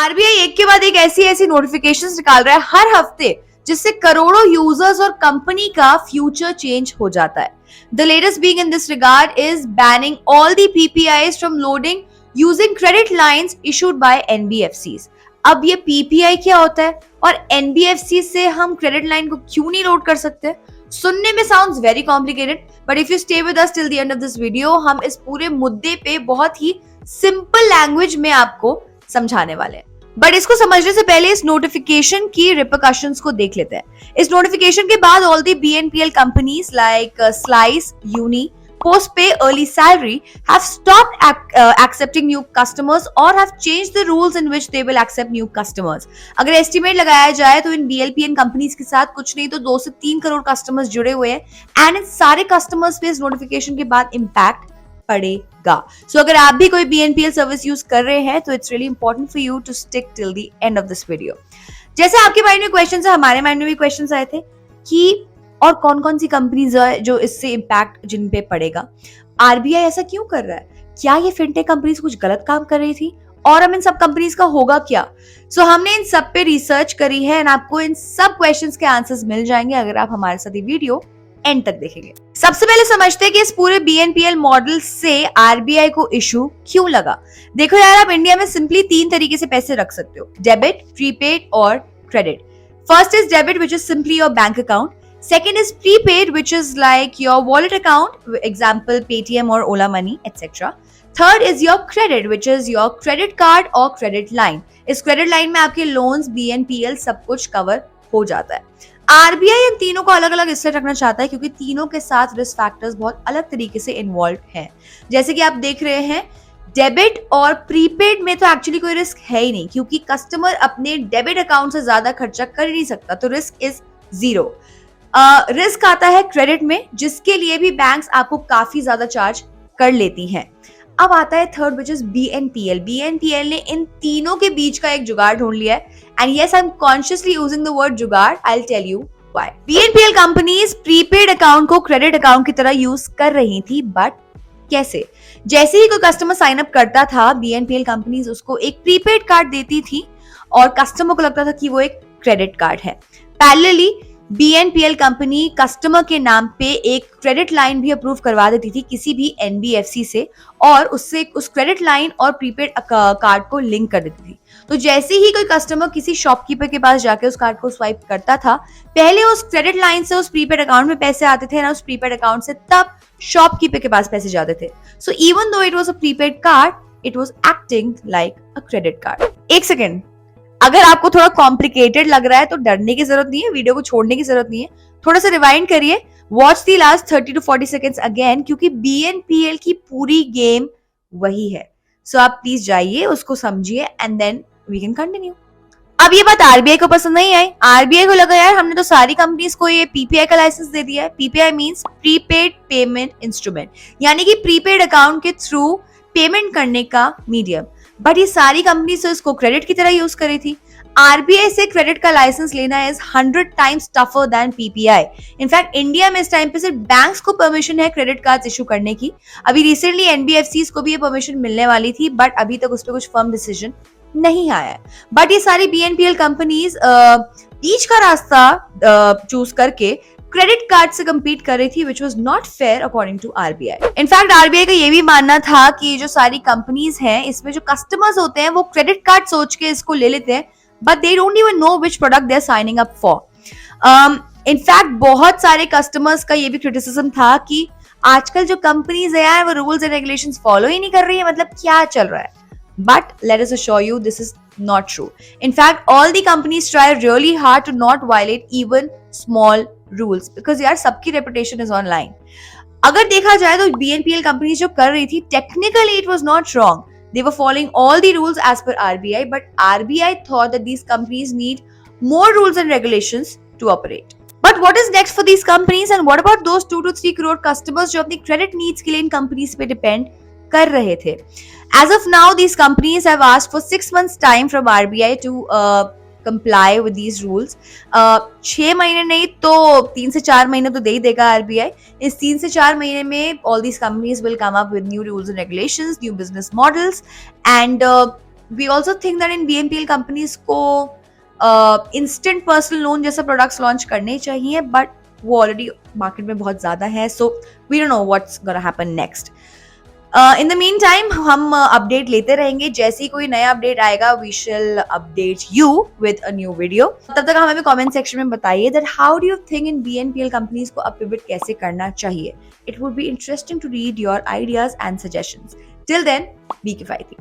RBI एक के बाद एक ऐसी ऐसी नोटिफिकेशंस निकाल रहा है हर हफ्ते, जिससे करोड़ों यूजर्स और कंपनी का फ्यूचर चेंज हो जाता है। The latest being in this regard is banning all the PPIs from loading using credit lines issued by NBFCs. अब ये पीपीआई क्या होता है और एनबीएफसी से हम क्रेडिट लाइन को क्यों नहीं लोड कर सकते? सुनने में sounds very complicated, but if you stay with us till the end of this video, हम इस पूरे मुद्दे पे बहुत ही सिंपल लैंग्वेज में आपको समझाने वाले हैं। बट इसको समझने से पहले इस नोटिफिकेशन की रिपरकशंस को देख लेते हैं। इस नोटिफिकेशन के बाद all the BNPL companies like Slice, Uni, Postpay, Early Salary have stopped accepting new customers or have changed the rules in which they will accept new customers. अगर एस्टिमेट लगाया जाए तो इन BLPN कंपनीज के साथ कुछ नहीं तो 2 से 3 करोड़ कस्टमर्स जुड़े हुए हैं एंड इन सारे कस्टमर्स पे इस नोटिफिकेशन के बाद इम्पैक्ट पड़ेगा। सो अगर आप भी कोई BNPL सर्विस यूज कर रहे हैं तो it's really important for you to stick till the end of this video. जैसे आपके माइंड में क्वेश्चन है, हमारे माइंड में भी क्वेश्चन आए थे कि और कौन कौन सी कंपनीज है जो इससे इम्पैक्ट जिन पे पड़ेगा। आरबीआई ऐसा क्यों कर रहा है? क्या ये फिनटेक कंपनीज कुछ गलत काम कर रही थी और हम इन सब कंपनीज का होगा क्या? सो हमने इन सब पे रिसर्च करी है एंड आपको इन सब क्वेश्चंस के आंसर्स मिल जाएंगे अगर आप हमारे साथ ये वीडियो एंड तक देखेंगे। सबसे पहले समझते हैं कि इस पूरे बीएनपीएल मॉडल से आरबीआई को इशू क्यों लगा। देखो यार, आप इंडिया में सिंपली 3 तरीके से पैसे रख सकते हो, डेबिट, प्रीपेड और credit. First is debit, which is simply your bank account. Second is prepaid, which is like your wallet account, example Paytm or Ola Money, etc. Third is your credit, which is your credit card or credit line. इस credit line में आपके loans, BNPL सब कुछ cover हो जाता है। RBI इन तीनों को अलग अलग इसलिए रखना चाहता है क्योंकि तीनों के साथ रिस्क फैक्टर्स बहुत अलग तरीके से इन्वॉल्व हैं। जैसे कि आप देख रहे हैं, डेबिट और प्रीपेड में तो एक्चुअली कोई रिस्क है ही नहीं क्योंकि कस्टमर अपने डेबिट अकाउंट से ज्यादा खर्चा कर ही नहीं सकता, तो रिस्क इज जीरो। रिस्क आता है क्रेडिट में, जिसके लिए भी बैंक्स आपको काफी ज्यादा चार्ज कर लेती हैं। अब आता है third, which is BNPL. BNPL ने इन तीनों के बीच का एक जुगाड़ ढूंढ लिया है and yes, I am consciously using the word jugaad, I will tell you why. BNPL companies prepaid account को क्रेडिट अकाउंट की तरह यूज कर रही थी, बट कैसे? जैसे ही कोई कस्टमर साइन अप करता था, बीएनपीएल कंपनीज उसको एक प्रीपेड कार्ड देती थी और कस्टमर को लगता था कि वो एक क्रेडिट कार्ड है। पैरेलली बीएनपीएल कंपनी कस्टमर के नाम पे एक क्रेडिट लाइन भी अप्रूव करवा देती थी किसी भी एनबीएफसी से और उससे उस क्रेडिट लाइन और प्रीपेड कार्ड को लिंक कर देती थी। तो जैसे ही कोई कस्टमर किसी शॉपकीपर के पास जाके उस कार्ड को स्वाइप करता था, पहले उस क्रेडिट लाइन से उस प्रीपेड अकाउंट में पैसे आते थे ना, उस प्रीपेड अकाउंट से तब शॉपकीपर के पास पैसे जाते थे। So even though it was a prepaid card, it was acting like a credit card. एक सेकेंड, अगर आपको थोड़ा कॉम्प्लिकेटेड लग रहा है तो डरने की जरूरत नहीं है, वीडियो को छोड़ने की जरूरत नहीं है, थोड़ा सा रिवाइंड करिए, watch the last 30 to 40 seconds again, क्योंकि बीएनपीएल की पूरी गेम वही है। सो आप प्लीज जाइए, उसको समझिए and then we can continue. अब ये बात आरबीआई को पसंद नहीं आई। आरबीआई को लगा यार हमने तो सारी कंपनीज को ये पीपीआई का लाइसेंस दे दिया है। PPI means prepaid payment instrument, यानी कि प्रीपेड अकाउंट के थ्रू पेमेंट करने का मीडियम, बट ये सारी कंपनी से इसको क्रेडिट की तरह यूज करी थी। आरबीआई से क्रेडिट का लाइसेंस लेना is 100 times tougher than PPI. In fact India में इस टाइम पे सिर्फ बैंक्स को परमिशन है क्रेडिट कार्ड इशू करने की। अभी रिसेंटली एनबीएफसीज को भी ये परमिशन मिलने वाली थी, बट अभी तक उस पर कुछ फर्म डिसीजन नहीं आया है। बट ये सारी बीएनपीएल कंपनीज बीच का रास्ता चूज करके क्रेडिट कार्ड से compete कर रही थी, which was not fair according to RBI. In fact RBI का ये भी मानना था कि जो सारी कंपनीज हैं इसमें जो कस्टमर्स होते हैं वो क्रेडिट कार्ड सोच के इसको ले लेते हैं, but they don't even know which product they are signing up for. In fact बहुत सारे कस्टमर्स का ये भी क्रिटिसिज्म था कि आजकल जो कंपनीज है यार वो रूल्स एंड रेगुलेशंस फॉलो ही नहीं कर रही है, मतलब क्या चल रहा है। But let us assure you this is not true. In fact, all the companies try really hard to not violate even small rules because यार सबकी reputation is online. अगर देखा जाए तो BNPL कंपनी जो कर रही थी, technically it was not wrong. They were following all the rules as per RBI, but RBI thought that these companies need more rules and regulations to operate. But what is next for these companies and what about those 2 to 3 crore customers जो अपनी credit needs के लिए इन companies पे depend कर रहे थे? As of now, these companies have asked for 6 months time from RBI to comply with these rules. 6 महीने नहीं तो 3 से 4 महीने तो दे ही देगा RBI. इस 3 से 4 महीने में all these companies will come up with new rules and regulations, new business models, and we also think that इन BNPL कंपनीज को इंस्टेंट पर्सनल लोन जैसे प्रोडक्ट्स लॉन्च करने चाहिए, बट वो ऑलरेडी मार्केट में बहुत ज्यादा है, so we don't know what's gonna happen next. In the meantime हम अपडेट लेते रहेंगे, जैसे ही कोई नया अपडेट आएगा we shall update you with a new video. तब तक हमें कमेंट सेक्शन में बताइए that how do you think इन BNPL कंपनीज को अब पिवट कैसे करना चाहिए। It would be interesting to read your ideas and suggestions. Till then, be किफायती।